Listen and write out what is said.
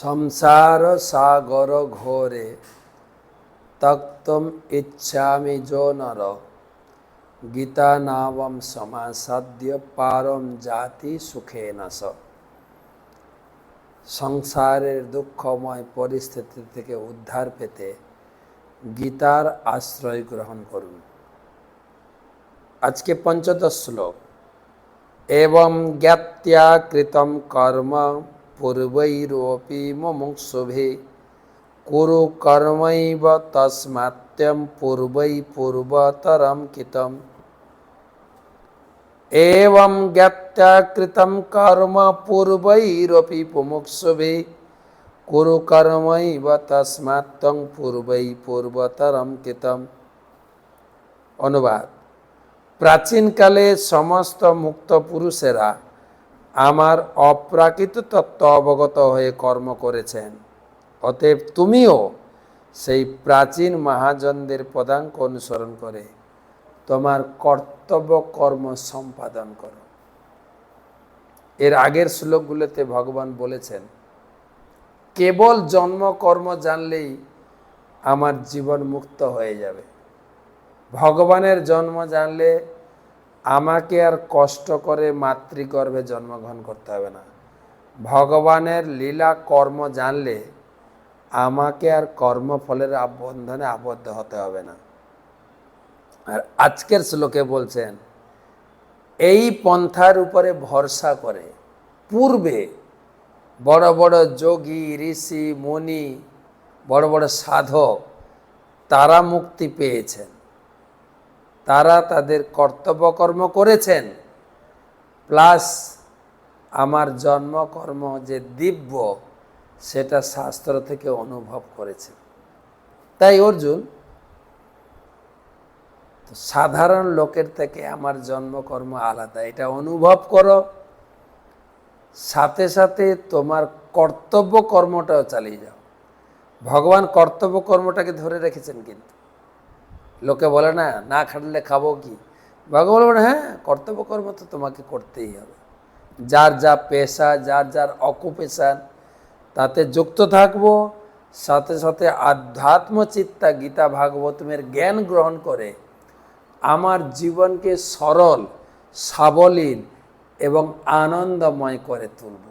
संसार सागर घोरे तक्तुम इच्छामि जो नर गीता नावम समासाद्य पारम जाति सुखेन स। সংসারের দুঃখময় পরিস্থিতি থেকে উদ্ধার পেতে গীতার আশ্রয় গ্রহণ করুন। আজকে পঞ্চদশ শ্লোক। एवं ज्ञात्या कृतं कर्म पूर्वैरपि मुमुक्षुभिः कुरु कर्मैव तस्मात्त्यं पूर्वै पूर्वतरं कृतम्। एवं ज्ञात्या कृतं कर्म पूर्वैरपि मुमुक्षुभिः कुरु कर्मैव तस्मात्त्यं पूर्वै पूर्वतरं कृतम्। অনুবাদ: প্রাচীনকালে সমস্ত মুক্ত পুরুষেরা আমার অপ্রাকৃত তত্ত্ব অবগত হয়ে কর্ম করেছেন, অতএব তুমিও সেই প্রাচীন মহাজনদের পদাঙ্ক অনুসরণ করে তোমার কর্তব্য কর্ম সম্পাদন করো। এর আগের শ্লোকগুলোতে ভগবান বলেছেন, কেবল জন্ম কর্ম জানলেই আমার জীবন মুক্ত হয়ে যাবে। ভগবানের জন্ম জানলে আমাকে আর কষ্ট করে মাতৃগর্ভে জন্মগ্রহণ করতে হবে না। ভগবানের লীলা কর্ম জানলে আমাকে আর কর্মফলের বন্ধনে আবদ্ধ হতে হবে না। আর আজকের শ্লোকে বলছেন, এই পন্থার উপরে ভরসা করে পূর্বে বড় বড় যোগী, ঋষি, মুনি, বড় বড় সাধক তারা মুক্তি পেয়েছেন। তারা তাদের কর্তব্য কর্ম করেছেন, প্লাস আমার জন্মকর্ম যে দিব্য সেটা শাস্ত্র থেকে অনুভব করেছে। তাই অর্জুন, সাধারণ লোকের থেকে আমার জন্মকর্ম আলাদা, এটা অনুভব করো, সাথে সাথে তোমার কর্তব্য কর্মটাও চালিয়ে যাও। ভগবান কর্তব্য কর্মটাকে ধরে রেখেছেন। কিন্তু লোকে বলে না, না খাটলে খাবো কি? ভগবান বলে, হ্যাঁ, কর্তব্য কর্ম তো তোমাকে করতেই হবে। যার যা পেশা, যার যার অকুপেশান, তাতে যুক্ত থাকবো। সাথে সাথে আধ্যাত্মচিত্তা গীতা ভাগবতমের জ্ঞান গ্রহণ করে আমার জীবনকে সরল, সাবলীল এবং আনন্দময় করে তুলব।